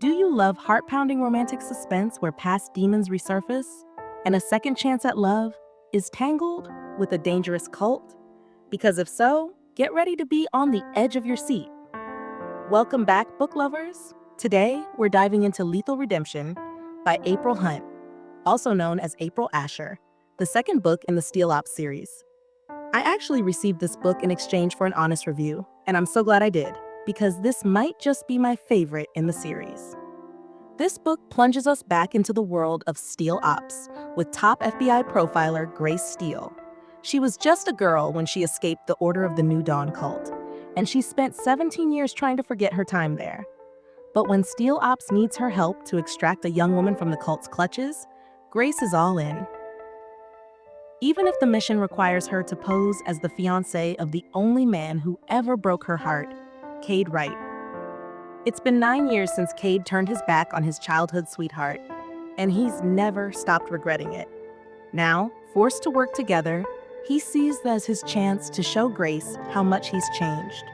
Do you love heart-pounding romantic suspense where past demons resurface? And a second chance at love? Is Tangled with a dangerous cult? Because if so, get ready to be on the edge of your seat. Welcome back, book lovers. Today, we're diving into Lethal Redemption by April Hunt, also known as April Asher, the second book in the Steele Ops series. I actually received this book in exchange for an honest review, and I'm so glad I did, because this might just be my favorite in the series. This book plunges us back into the world of Steele Ops with top FBI profiler Grace Steele. She was just a girl when she escaped the Order of the New Dawn cult, and she spent 17 years trying to forget her time there. But when Steele Ops needs her help to extract a young woman from the cult's clutches, Grace is all in. Even if the mission requires her to pose as the fiancé of the only man who ever broke her heart, Cade Wright. It's been 9 years since Cade turned his back on his childhood sweetheart, and he's never stopped regretting it. Now, forced to work together, he sees that as his chance to show Grace how much he's changed.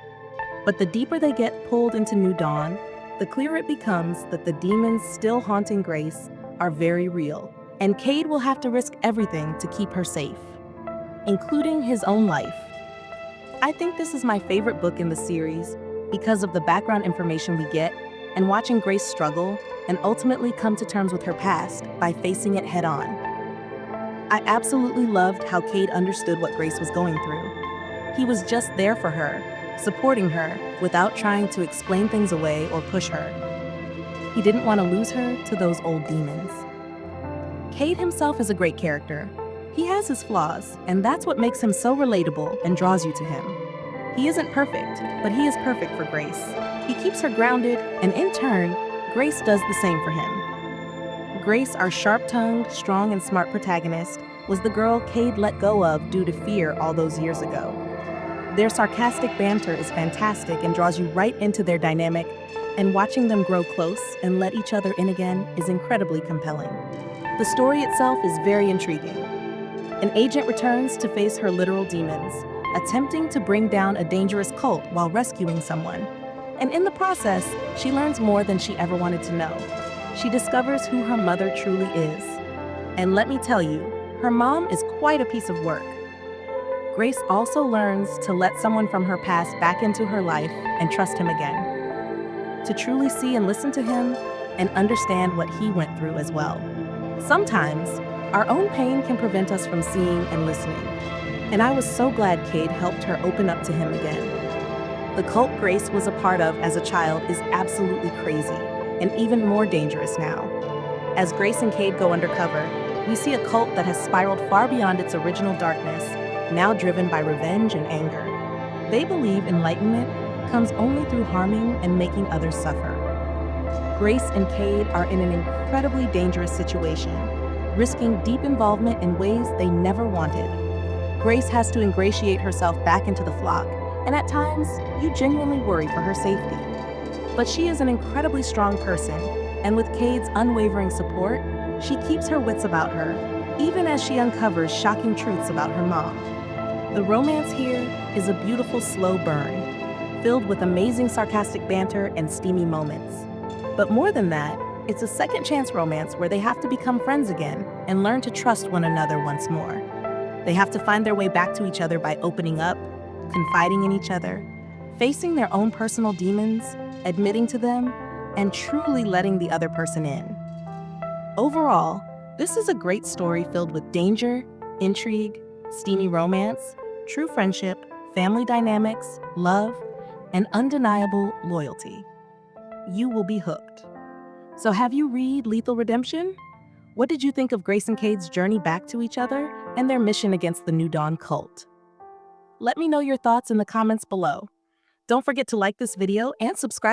But the deeper they get pulled into New Dawn, the clearer it becomes that the demons still haunting Grace are very real, and Cade will have to risk everything to keep her safe, including his own life. I think this is my favorite book in the series because of the background information we get and watching Grace struggle and ultimately come to terms with her past by facing it head-on. I absolutely loved how Cade understood what Grace was going through. He was just there for her, supporting her without trying to explain things away or push her. He didn't want to lose her to those old demons. Cade himself is a great character. He has his flaws, and that's what makes him so relatable and draws you to him. He isn't perfect, but he is perfect for Grace. He keeps her grounded, and in turn, Grace does the same for him. Grace, our sharp-tongued, strong, and smart protagonist, was the girl Cade let go of due to fear all those years ago. Their sarcastic banter is fantastic and draws you right into their dynamic, and watching them grow close and let each other in again is incredibly compelling. The story itself is very intriguing. An agent returns to face her literal demons, attempting to bring down a dangerous cult while rescuing someone. And in the process, she learns more than she ever wanted to know. She discovers who her mother truly is. And let me tell you, her mom is quite a piece of work. Grace also learns to let someone from her past back into her life and trust him again. To truly see and listen to him and understand what he went through as well. Sometimes, our own pain can prevent us from seeing and listening. And I was so glad Cade helped her open up to him again. The cult Grace was a part of as a child is absolutely crazy, and even more dangerous now. As Grace and Cade go undercover, we see a cult that has spiraled far beyond its original darkness, now driven by revenge and anger. They believe enlightenment comes only through harming and making others suffer. Grace and Cade are in an incredibly dangerous situation, risking deep involvement in ways they never wanted. Grace has to ingratiate herself back into the flock, and at times, you genuinely worry for her safety. But she is an incredibly strong person, and with Cade's unwavering support, she keeps her wits about her, even as she uncovers shocking truths about her mom. The romance here is a beautiful slow burn, filled with amazing sarcastic banter and steamy moments. But more than that, it's a second chance romance where they have to become friends again and learn to trust one another once more. They have to find their way back to each other by opening up, confiding in each other, facing their own personal demons, admitting to them, and truly letting the other person in. Overall, this is a great story filled with danger, intrigue, steamy romance, true friendship, family dynamics, love, and undeniable loyalty. You will be hooked. So have you read Lethal Redemption? What did you think of Grace and Cade's journey back to each other and their mission against the New Dawn cult? Let me know your thoughts in the comments below. Don't forget to like this video and subscribe.